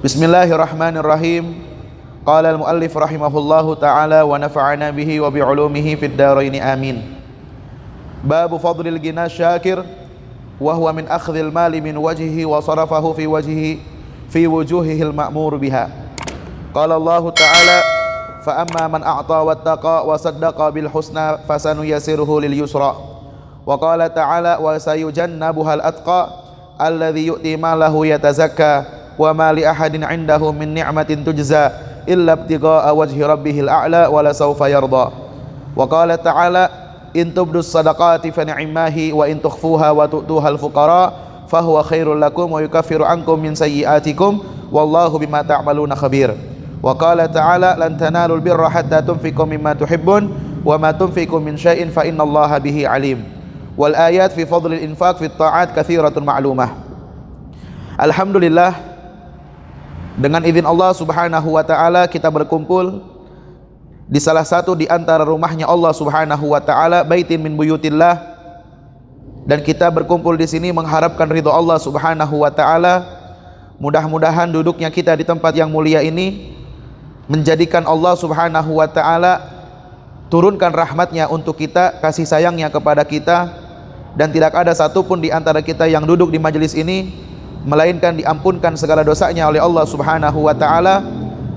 Bismillahirrahmanirrahim. Qala al-muallif rahimahullahu ta'ala wa nafa'ana bihi wa bi'ulumihi fid dharaini amin. Babu fadlil ghina syakir wa huwa min akhdhil mali min wajhihi wa sarafahu fi wajhihi fi wujuhihil ma'mur biha. Qala Allah ta'ala fa amma man a'ta wattaqa wa saddaqa bil husna fasanuyassiruhu lil yusra. Wa qala ta'ala wa sayujannabuhal atqa alladzi yu'ti malahu yatazakka wa ma li ahadin 'indahu min ni'matin tujza illa ibtigha'a wajhi rabbihil a'la wa la sawfa yarda. Wa qala ta'ala in tubdus sadaqati fa ni'mahi wa in tukhfuha wa tu'tuhal fuqara fa huwa khairul lakum wa yukaffiru 'ankum min sayyi'atikum wallahu bima ta'maluna khabir. Wa qala ta'ala lan tanalul birra hatta tunfiqu mimma tuhibbun wa ma tunfiqu min syai'in fa innallaha bihi 'alim. Wal ayat fi fadlil infaq fi ta'at katsiratun ma'lumah. Alhamdulillah, dengan izin Allah Subhanahu wa ta'ala kita berkumpul di salah satu di antara rumahnya Allah Subhanahu wa ta'ala, baitin min buyutillah, dan kita berkumpul di sini mengharapkan ridha Allah Subhanahu wa ta'ala. Mudah-mudahan duduknya kita di tempat yang mulia ini menjadikan Allah Subhanahu wa ta'ala turunkan rahmatnya untuk kita, kasih sayangnya kepada kita, dan tidak ada satupun di antara kita yang duduk di majelis ini melainkan diampunkan segala dosanya oleh Allah Subhanahu wa ta'ala,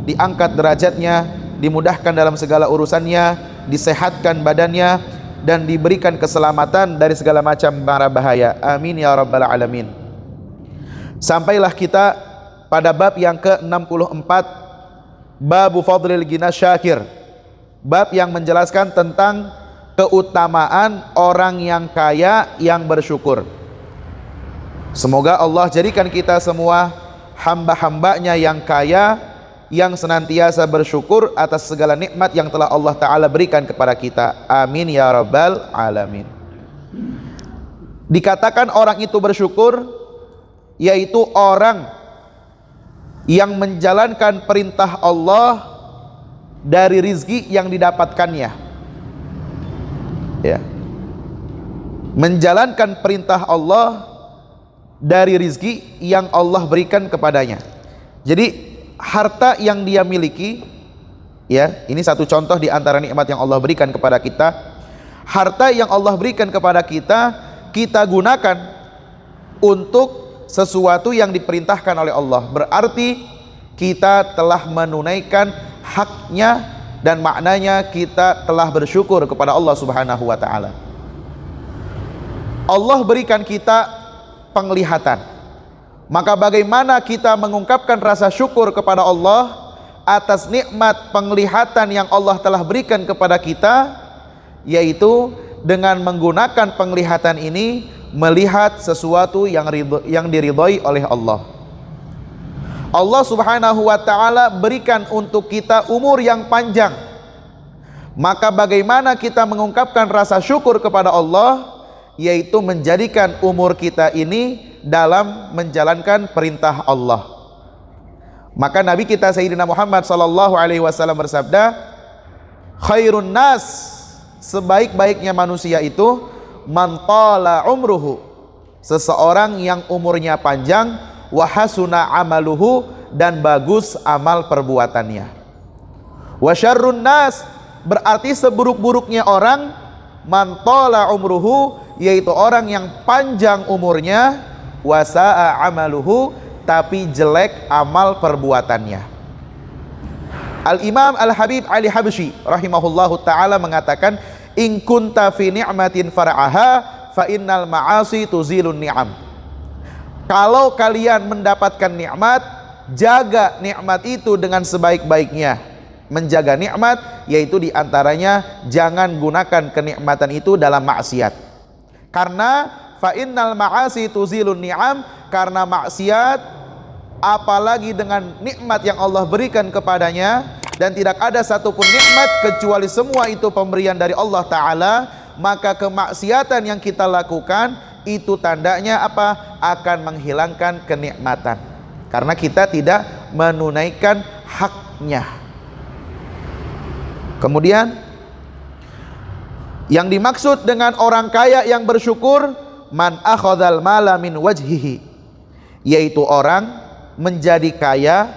diangkat derajatnya, dimudahkan dalam segala urusannya, disehatkan badannya, dan diberikan keselamatan dari segala macam mara bahaya. Amin ya rabbal alamin. Sampailah kita pada bab yang ke-64, babu fadlil ghina syakir, bab yang menjelaskan tentang keutamaan orang yang kaya yang bersyukur. Semoga Allah jadikan kita semua hamba-hambanya yang kaya, yang senantiasa bersyukur atas segala nikmat yang telah Allah Ta'ala berikan kepada kita. Amin ya rabbal alamin. Dikatakan orang itu bersyukur, yaitu orang yang menjalankan perintah Allah dari rizki yang didapatkannya, ya. Menjalankan perintah Allah dari rizki yang Allah berikan kepadanya. Jadi harta yang dia miliki, ya, ini satu contoh di antara nikmat yang Allah berikan kepada kita. Harta yang Allah berikan kepada kita, kita gunakan untuk sesuatu yang diperintahkan oleh Allah. Berarti kita telah menunaikan haknya, dan maknanya kita telah bersyukur kepada Allah Subhanahu wa ta'ala. Allah berikan kita penglihatan, maka bagaimana kita mengungkapkan rasa syukur kepada Allah atas nikmat penglihatan yang Allah telah berikan kepada kita, yaitu dengan menggunakan penglihatan ini melihat sesuatu yang diridhoi oleh Allah. Allah Subhanahu wa ta'ala berikan untuk kita umur yang panjang, maka bagaimana kita mengungkapkan rasa syukur kepada Allah, yaitu menjadikan umur kita ini dalam menjalankan perintah Allah. Maka Nabi kita Sayyidina Muhammad sallallahu alaihi wasallam bersabda, khairun nas, sebaik-baiknya manusia itu man tala umruhu, seseorang yang umurnya panjang, wa hasuna amaluhu, dan bagus amal perbuatannya. Wa syarrun nas, berarti seburuk-buruknya orang, man tala umruhu, yaitu orang yang panjang umurnya, wasa'a amaluhu, tapi jelek amal perbuatannya. Al-Imam Al-Habib Ali Habsyi rahimahullahu ta'ala mengatakan, in kunta fi ni'matin far'aha fa innal ma'asi tuzilun ni'am. Kalau kalian mendapatkan nikmat, jaga nikmat itu dengan sebaik-baiknya. Menjaga nikmat, yaitu diantaranya jangan gunakan kenikmatan itu dalam maksiat. Karena fa innal ma'asi tuzilun ni'am, karena maksiat apalagi dengan nikmat yang Allah berikan kepadanya, dan tidak ada satupun nikmat kecuali semua itu pemberian dari Allah Ta'ala, maka kemaksiatan yang kita lakukan itu tandanya apa? Akan menghilangkan kenikmatan, karena kita tidak menunaikan haknya. Kemudian yang dimaksud dengan orang kaya yang bersyukur, man akhadhal mala min wajhihi, yaitu orang menjadi kaya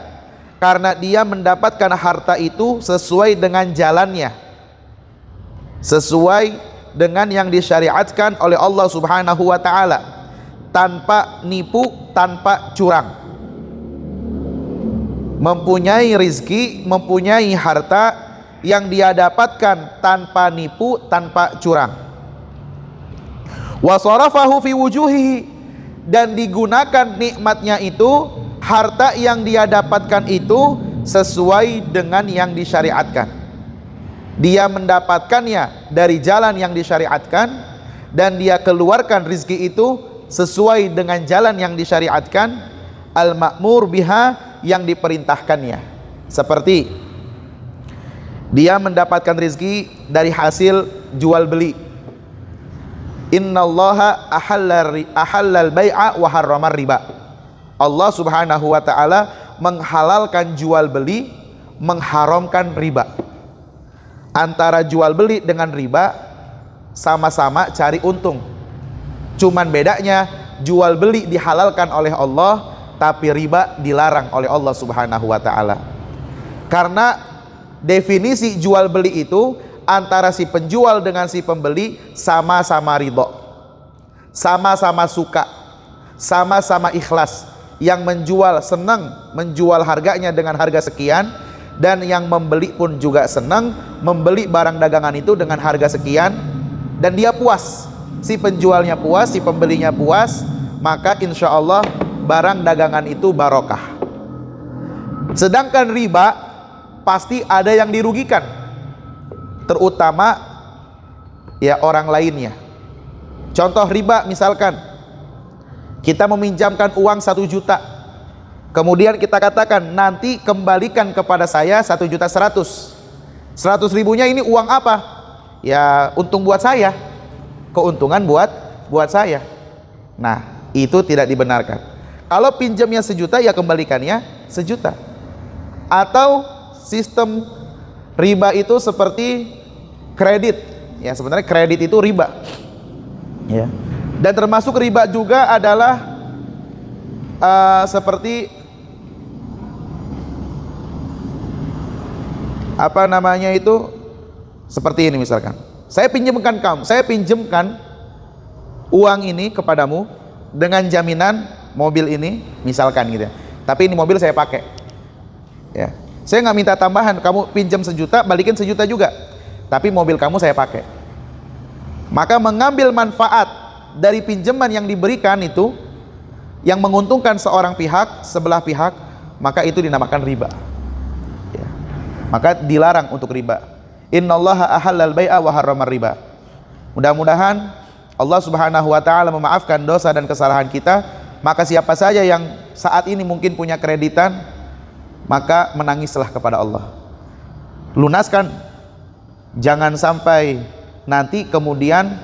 karena dia mendapatkan harta itu sesuai dengan jalannya, sesuai dengan yang disyariatkan oleh Allah Subhanahu wa taala, tanpa nipu, tanpa curang. Mempunyai rizki, mempunyai harta yang dia dapatkan tanpa nipu, tanpa curang. Wa sarafahu fi wujuhihi, dan digunakan nikmatnya itu, harta yang dia dapatkan itu sesuai dengan yang disyariatkan. Dia mendapatkannya dari jalan yang disyariatkan, dan dia keluarkan rizki itu sesuai dengan jalan yang disyariatkan, al-ma'mur biha, yang diperintahkannya. Seperti dia mendapatkan rizki dari hasil jual beli. Innallaha ahallal bai'a wa harramar riba. Allah Subhanahu wa taala menghalalkan jual beli, mengharamkan riba. Antara jual beli dengan riba sama-sama cari untung. Cuman bedanya jual beli dihalalkan oleh Allah, tapi riba dilarang oleh Allah Subhanahu wa taala. Karena definisi jual beli itu antara si penjual dengan si pembeli sama-sama ridho, sama-sama suka, sama-sama ikhlas. Yang menjual senang menjual harganya dengan harga sekian, dan yang membeli pun juga senang membeli barang dagangan itu dengan harga sekian, dan dia puas. Si penjualnya puas, si pembelinya puas, maka insya Allah barang dagangan itu barokah. Sedangkan riba pasti ada yang dirugikan, terutama ya orang lainnya. Contoh riba, misalkan kita meminjamkan uang 1 juta, kemudian kita katakan nanti kembalikan kepada saya 1.100.000. 100 ribunya ini uang apa? Ya untung buat saya, keuntungan buat saya. Nah, itu tidak dibenarkan. Kalau pinjamnya 1 juta, ya kembalikannya 1 juta. Atau sistem riba itu seperti kredit. Ya, sebenarnya kredit itu riba. Ya. Dan termasuk riba juga adalah seperti apa namanya itu? Seperti ini misalkan. Saya pinjamkan uang ini kepadamu dengan jaminan mobil ini, misalkan gitu ya. Tapi ini mobil saya pakai. Ya. Saya nggak minta tambahan, kamu pinjam 1 juta, balikin 1 juta juga. Tapi mobil kamu saya pakai. Maka mengambil manfaat dari pinjaman yang diberikan itu, yang menguntungkan seorang pihak, sebelah pihak, maka itu dinamakan riba. Ya. Maka dilarang untuk riba. Innallaha ahallal bai'a wa harramar riba. Mudah-mudahan Allah Subhanahu wa taala memaafkan dosa dan kesalahan kita. Maka siapa saja yang saat ini mungkin punya kreditan, maka menangislah kepada Allah. Lunaskan. Jangan sampai nanti kemudian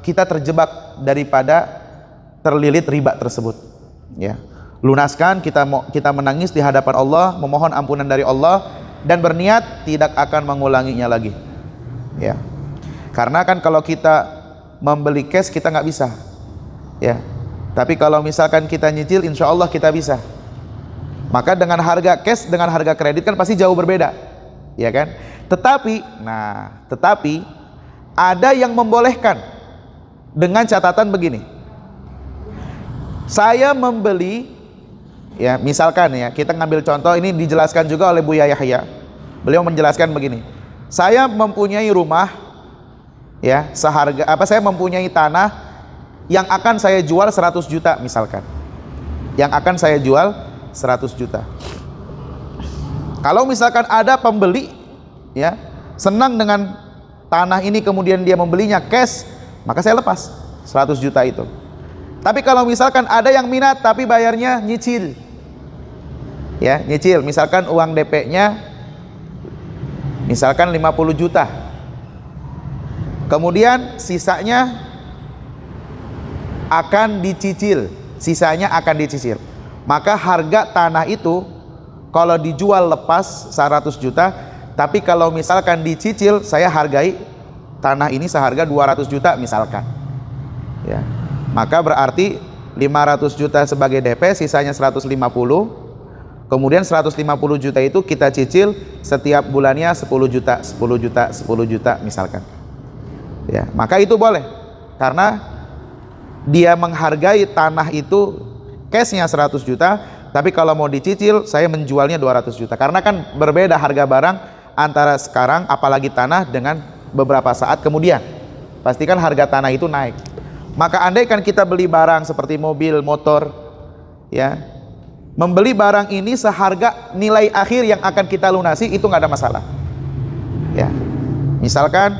kita terjebak daripada terlilit riba tersebut. Ya. Lunaskan, kita menangis di hadapan Allah, memohon ampunan dari Allah, dan berniat tidak akan mengulanginya lagi. Ya. Karena kan kalau kita membeli cash kita nggak bisa. Ya. Tapi kalau misalkan kita nyicil, insya Allah kita bisa. Maka dengan harga cash, dengan harga kredit kan pasti jauh berbeda, ya kan? Tetapi ada yang membolehkan dengan catatan begini. Saya membeli, ya misalkan ya, kita ngambil contoh ini dijelaskan juga oleh Buya Yahya. Beliau menjelaskan begini. Saya mempunyai rumah, ya saya mempunyai tanah yang akan saya jual 100 juta misalkan. Yang akan saya jual 100 juta. Kalau misalkan ada pembeli, ya senang dengan tanah ini, kemudian dia membelinya cash, maka saya lepas 100 juta itu. Tapi kalau misalkan ada yang minat tapi bayarnya nyicil, ya nyicil, misalkan uang DP-nya misalkan 50 juta, kemudian sisanya akan dicicil, maka harga tanah itu kalau dijual lepas 100 juta, tapi kalau misalkan dicicil, saya hargai tanah ini seharga 200 juta misalkan. Ya. Maka berarti 500 juta sebagai DP, sisanya 150. Kemudian 150 juta itu kita cicil setiap bulannya 10 juta, 10 juta, 10 juta misalkan. Ya, maka itu boleh. Karena dia menghargai tanah itu cashnya 100 juta, tapi kalau mau dicicil saya menjualnya 200 juta. Karena kan berbeda harga barang antara sekarang apalagi tanah dengan beberapa saat kemudian. Pastikan harga tanah itu naik. Maka andaikan kita beli barang seperti mobil, motor, ya, membeli barang ini seharga nilai akhir yang akan kita lunasi, itu nggak ada masalah. Ya, misalkan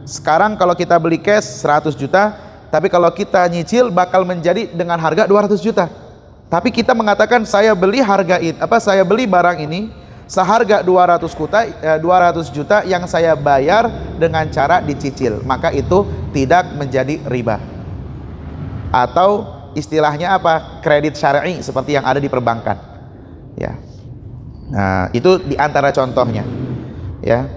sekarang kalau kita beli cash 100 juta, tapi kalau kita nyicil bakal menjadi dengan harga 200 juta. Tapi kita mengatakan saya beli saya beli barang ini seharga 200 juta yang saya bayar dengan cara dicicil, maka itu tidak menjadi riba. Atau istilahnya apa? Kredit syar'i seperti yang ada di perbankan. Ya. Nah, itu di antara contohnya. Ya.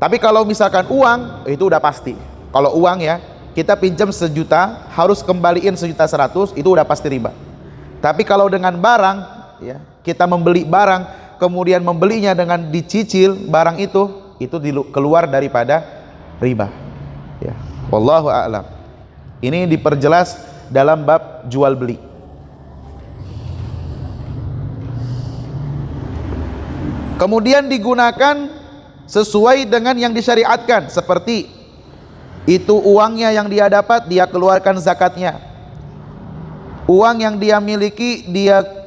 Tapi kalau misalkan uang, itu udah pasti. Kalau uang ya, kita pinjam 1 juta, harus kembaliin 1.100.000, itu udah pasti riba. Tapi kalau dengan barang, ya, kita membeli barang, kemudian membelinya dengan dicicil barang itu keluar daripada riba. Ya. Wallahu a'lam. Ini diperjelas dalam bab jual beli. Kemudian digunakan sesuai dengan yang disyariatkan, seperti itu uangnya yang dia dapat, dia keluarkan zakatnya. Uang yang dia miliki,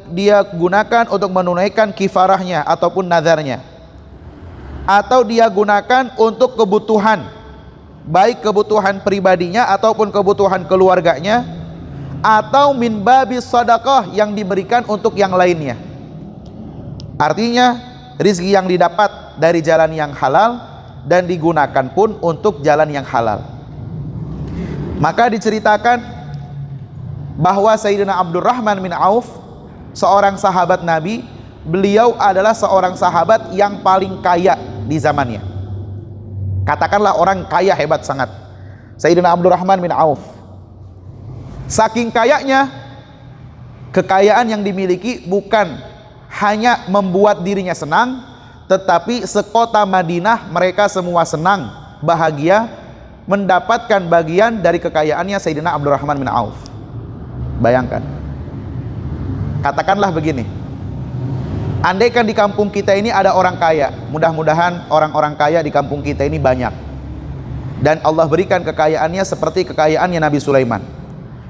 dia gunakan untuk menunaikan kifarahnya ataupun nazarnya. Atau dia gunakan untuk kebutuhan, baik kebutuhan pribadinya ataupun kebutuhan keluarganya, atau min babis sedekah yang diberikan untuk yang lainnya. Artinya rizki yang didapat dari jalan yang halal dan digunakan pun untuk jalan yang halal. Maka diceritakan bahwa Sayyidina Abdurrahman bin Auf, seorang sahabat Nabi, beliau adalah seorang sahabat yang paling kaya di zamannya. Katakanlah orang kaya hebat sangat, Sayyidina Abdurrahman bin Auf. Saking kayanya, kekayaan yang dimiliki bukan hanya membuat dirinya senang, tetapi sekota Madinah mereka semua senang, bahagia mendapatkan bagian dari kekayaannya Sayyidina Abdurrahman bin Auf. Bayangkan, katakanlah begini, andaikan di kampung kita ini ada orang kaya, mudah-mudahan orang-orang kaya di kampung kita ini banyak, dan Allah berikan kekayaannya seperti kekayaannya Nabi Sulaiman,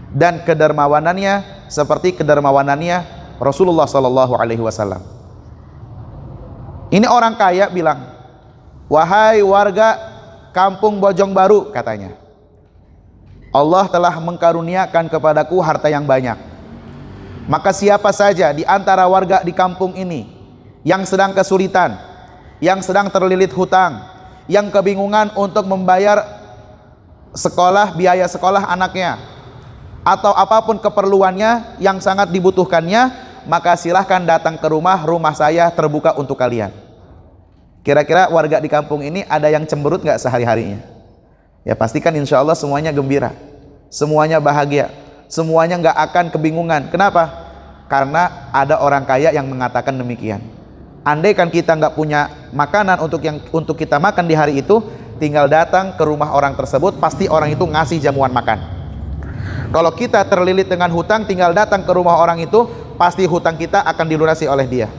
dan kedermawanannya seperti kedermawanannya Rasulullah SAW. Ini orang kaya bilang, wahai warga kampung Bojong Baru, katanya, Allah telah mengkaruniakan kepadaku harta yang banyak. Maka siapa saja di antara warga di kampung ini yang sedang kesulitan, yang sedang terlilit hutang, yang kebingungan untuk membayar biaya sekolah anaknya, atau apapun keperluannya yang sangat dibutuhkannya, maka silahkan datang ke rumah saya terbuka untuk kalian. Kira-kira warga di kampung ini ada yang cemberut nggak sehari-harinya? Ya pastikan insya Allah semuanya gembira, semuanya bahagia, semuanya nggak akan kebingungan. Kenapa? Karena ada orang kaya yang mengatakan demikian. Andaikan kita nggak punya makanan untuk kita makan di hari itu, tinggal datang ke rumah orang tersebut, pasti orang itu ngasih jamuan makan. Kalau kita terlilit dengan hutang, tinggal datang ke rumah orang itu, pasti hutang kita akan dilunasi oleh dia.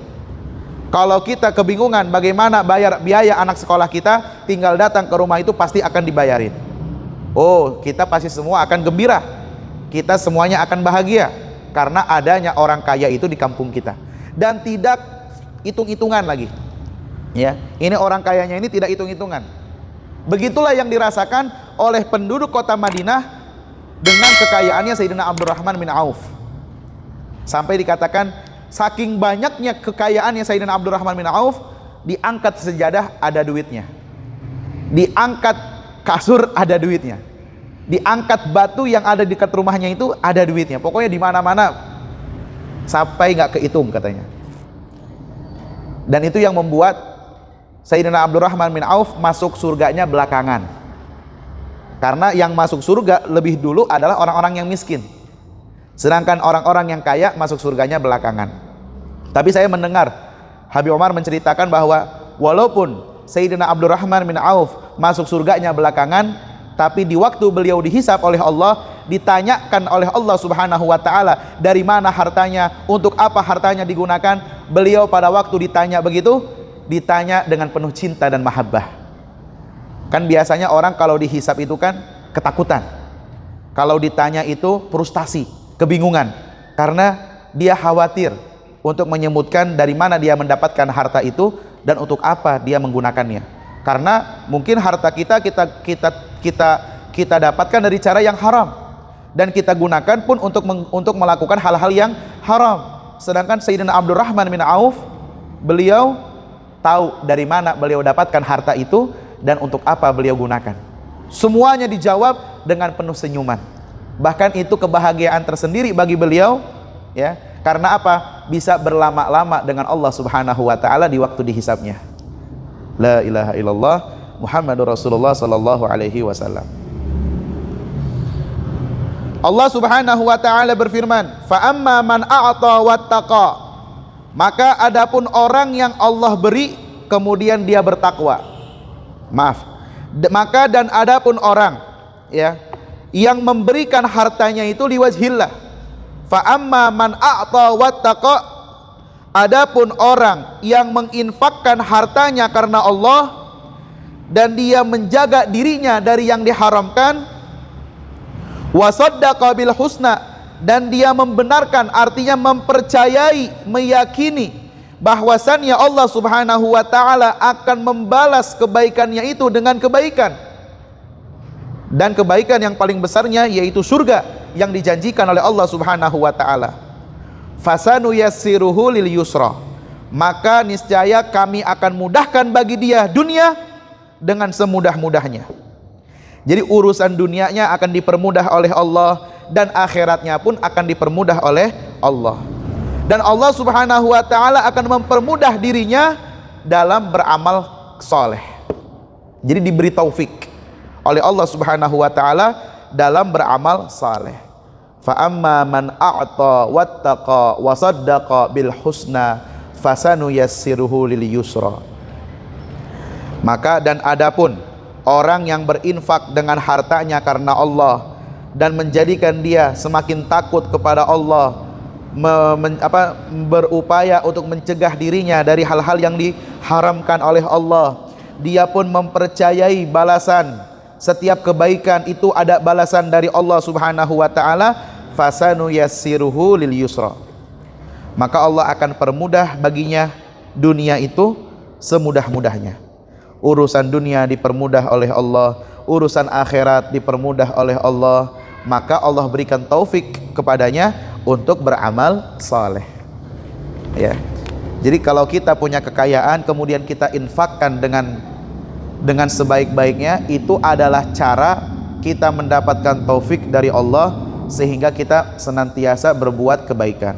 Kalau kita kebingungan bagaimana bayar biaya anak sekolah kita, tinggal datang ke rumah itu, pasti akan dibayarin. Oh, kita pasti semua akan gembira, kita semuanya akan bahagia karena adanya orang kaya itu di kampung kita, dan tidak hitung-hitungan lagi. Ya, ini orang kayanya ini tidak hitung-hitungan. Begitulah yang dirasakan oleh penduduk kota Madinah dengan kekayaannya Sayyidina Abdurrahman bin Auf. Sampai dikatakan saking banyaknya kekayaannya Sayyidina Abdurrahman bin Auf, diangkat sejadah ada duitnya, diangkat kasur ada duitnya, diangkat batu yang ada di dekat rumahnya itu ada duitnya. Pokoknya di mana-mana sampai nggak kehitung katanya. Dan itu yang membuat Sayyidina Abdurrahman bin Auf masuk surganya belakangan. Karena yang masuk surga lebih dulu adalah orang-orang yang miskin. Sedangkan orang-orang yang kaya masuk surganya belakangan. Tapi saya mendengar Habib Umar menceritakan bahwa walaupun Sayyidina Abdurrahman bin Auf masuk surganya belakangan, tapi di waktu beliau dihisab oleh Allah, ditanyakan oleh Allah Subhanahu wa taala dari mana hartanya, untuk apa hartanya digunakan, beliau pada waktu ditanya begitu, ditanya dengan penuh cinta dan mahabbah. Kan biasanya orang kalau dihisab itu kan ketakutan, kalau ditanya itu frustasi, kebingungan, karena dia khawatir untuk menyebutkan dari mana dia mendapatkan harta itu dan untuk apa dia menggunakannya. Karena mungkin harta kita dapatkan dari cara yang haram, dan kita gunakan pun untuk melakukan hal-hal yang haram. Sedangkan Sayyidina Abdurrahman bin Auf, beliau tahu dari mana beliau dapatkan harta itu dan untuk apa beliau gunakan. Semuanya dijawab dengan penuh senyuman. Bahkan itu kebahagiaan tersendiri bagi beliau, ya. Karena apa? Bisa berlama-lama dengan Allah Subhanahu wa taala di waktu dihisabnya. La ilaha illallah Muhammadur Rasulullah sallallahu alaihi wasallam. Allah Subhanahu wa taala berfirman, "Fa amma man a'ta wattaqa." Maka adapun orang yang Allah beri kemudian dia bertakwa. Maka dan adapun orang, ya, yang memberikan hartanya itu liwajhillah. Fa amma man a'ta wattaqa, adapun orang yang menginfakkan hartanya karena Allah dan dia menjaga dirinya dari yang diharamkan, wasaddaqa bil husna, dan dia membenarkan, artinya mempercayai, meyakini bahwasannya Allah Subhanahu wa taala akan membalas kebaikannya itu dengan kebaikan, dan kebaikan yang paling besarnya yaitu surga yang dijanjikan oleh Allah Subhanahu wa taala. Fasanu yassiruhu lil yusra, maka niscaya kami akan mudahkan bagi dia dunia dengan semudah-mudahnya. Jadi urusan dunianya akan dipermudah oleh Allah, dan akhiratnya pun akan dipermudah oleh Allah. Dan Allah Subhanahu wa taala akan mempermudah dirinya dalam beramal soleh. Jadi diberi taufik oleh Allah Subhanahu wa taala dalam beramal saleh. Fa amma man a'ta wattaqa wa saddaqa bil husna fasanu yassiruhu lil yusra. Maka dan adapun orang yang berinfak dengan hartanya karena Allah dan menjadikan dia semakin takut kepada Allah, berupaya untuk mencegah dirinya dari hal-hal yang diharamkan oleh Allah, dia pun mempercayai balasan setiap kebaikan itu ada balasan dari Allah Subhanahu wa taala, fasanu yassiruhu lil yusra. Maka Allah akan permudah baginya dunia itu semudah-mudahnya. Urusan dunia dipermudah oleh Allah, urusan akhirat dipermudah oleh Allah, maka Allah berikan taufik kepadanya untuk beramal saleh. Ya. Jadi kalau kita punya kekayaan kemudian kita infakkan dengan sebaik-baiknya, itu adalah cara kita mendapatkan taufik dari Allah sehingga kita senantiasa berbuat kebaikan.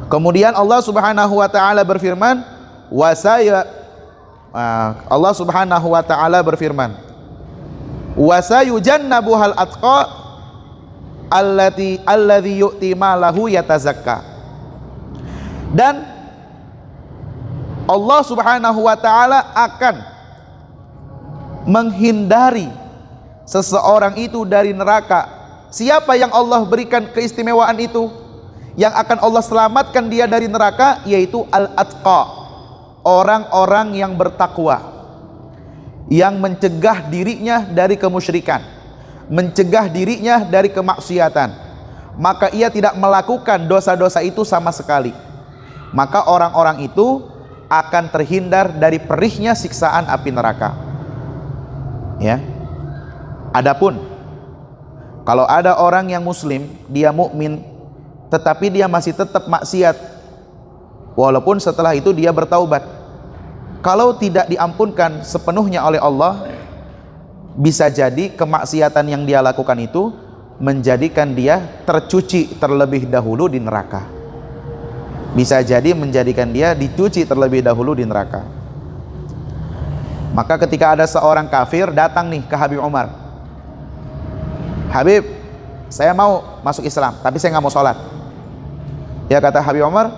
Kemudian Allah Subhanahu wa taala berfirman, Allah Subhanahu wa taala berfirman, "Wasayujannabuhal atqa alladzi yu'ti malahu yatazakka." Dan Allah Subhanahu wa taala akan menghindari seseorang itu dari neraka. Siapa yang Allah berikan keistimewaan itu, yang akan Allah selamatkan dia dari neraka, yaitu al-atqa, orang-orang yang bertakwa, yang mencegah dirinya dari kemusyrikan, mencegah dirinya dari kemaksiatan, maka ia tidak melakukan dosa-dosa itu sama sekali. Maka orang-orang itu akan terhindar dari perihnya siksaan api neraka. Ya. Adapun kalau ada orang yang muslim, dia mukmin, tetapi dia masih tetap maksiat, walaupun setelah itu dia bertaubat, kalau tidak diampunkan sepenuhnya oleh Allah, bisa jadi kemaksiatan yang dia lakukan itu menjadikan dia tercuci terlebih dahulu di neraka. Bisa jadi menjadikan dia dicuci terlebih dahulu di neraka. Maka ketika ada seorang kafir datang nih ke Habib Umar, "Habib, saya mau masuk Islam, tapi saya nggak mau sholat. Ya kata Habib Umar,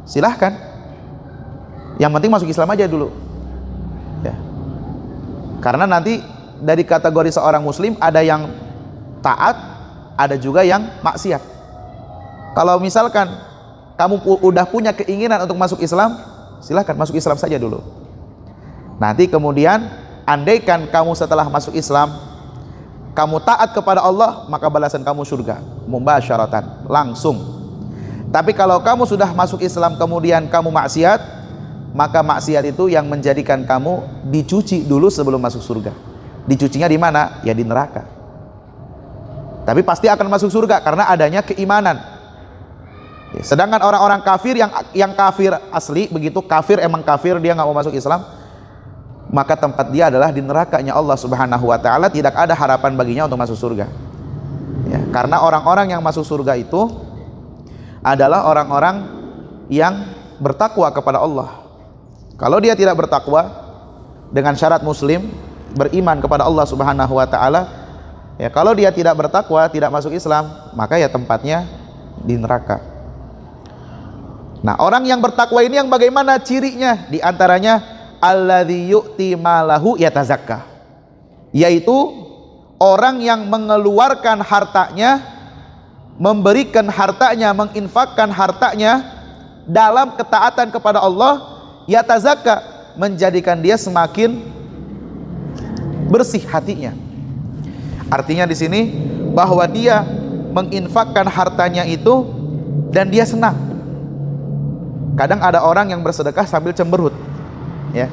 silahkan, yang penting masuk Islam aja dulu. Ya. Karena nanti dari kategori seorang muslim ada yang taat, ada juga yang maksiat. Kalau misalkan kamu udah punya keinginan untuk masuk Islam, silahkan masuk Islam saja dulu. Nanti kemudian andaikan kamu setelah masuk Islam kamu taat kepada Allah, maka balasan kamu surga mubasyaratan, langsung. Tapi kalau kamu sudah masuk Islam kemudian kamu maksiat, maka maksiat itu yang menjadikan kamu dicuci dulu sebelum masuk surga. Dicucinya di mana? Ya di neraka. Tapi pasti akan masuk surga karena adanya keimanan. Sedangkan orang-orang kafir yang kafir asli, begitu kafir emang kafir, dia nggak mau masuk Islam, maka tempat dia adalah di nerakanya Allah Subhanahu wa taala, tidak ada harapan baginya untuk masuk surga. Ya, karena orang-orang yang masuk surga itu adalah orang-orang yang bertakwa kepada Allah. Kalau dia tidak bertakwa dengan syarat muslim, beriman kepada Allah Subhanahu wa taala, ya kalau dia tidak bertakwa, tidak masuk Islam, maka ya tempatnya di neraka. Nah, orang yang bertakwa ini yang bagaimana cirinya? Di antaranya alladzi yu'ti malahu yatazakka, yaitu orang yang mengeluarkan hartanya, memberikan hartanya, menginfakkan hartanya dalam ketaatan kepada Allah, yatazakka, menjadikan dia semakin bersih hatinya. Artinya di sini bahwa dia menginfakkan hartanya itu dan dia senang. Kadang ada orang yang bersedekah sambil cemberut, ya.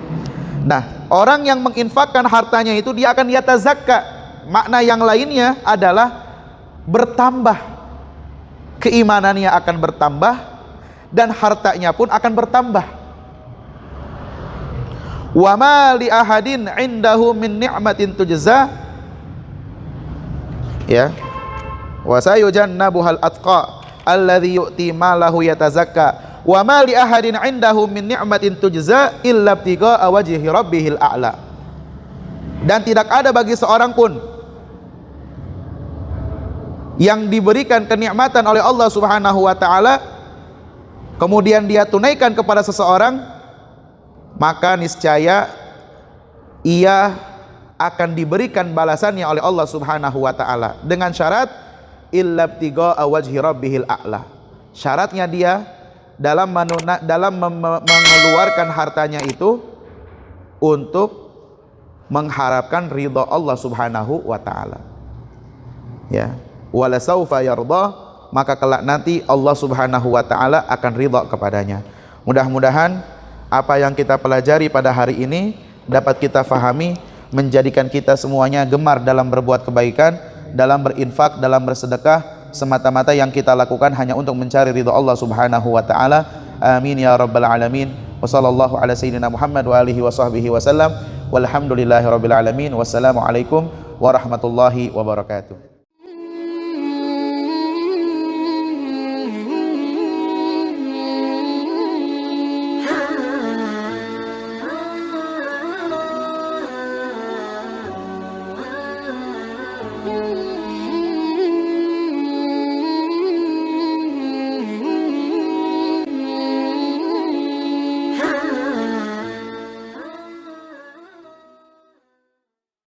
Nah, orang yang menginfakkan hartanya itu dia akan yatazakka. Makna yang lainnya adalah bertambah, keimanannya akan bertambah dan hartanya pun akan bertambah. Wa ma li ahadin indahu min ni'matin tujza, ya, wa sayujannabuhal atqa alladzi yu'ti malahu yatazakka. Wa ma li ahadin indahu min ni'matin tujza illa ibtigha'a wajhi rabbihil a'la. Dan tidak ada bagi seorang pun yang diberikan kenikmatan oleh Allah Subhanahu wa taala kemudian dia tunaikan kepada seseorang, maka niscaya ia akan diberikan balasannya oleh Allah Subhanahu wa taala dengan syarat illa ibtigha'a wajhi rabbihil a'la. Syaratnya dia dalam mengeluarkan hartanya itu untuk mengharapkan ridha Allah Subhanahu wa taala. Ya, wala saufa yarda, maka kelak nanti Allah Subhanahu wa taala akan ridha kepadanya. Mudah-mudahan apa yang kita pelajari pada hari ini dapat kita fahami, menjadikan kita semuanya gemar dalam berbuat kebaikan, dalam berinfak, dalam bersedekah, semata-mata yang kita lakukan hanya untuk mencari ridha Allah Subhanahu wa taala. Amin ya rabbal alamin. Wa sallallahu ala sayyidina Muhammad wa alihi wa sahbihi wasallam. Walhamdulillahi rabbil alamin. Wassalamualaikum warahmatullahi wabarakatuh. Hmm.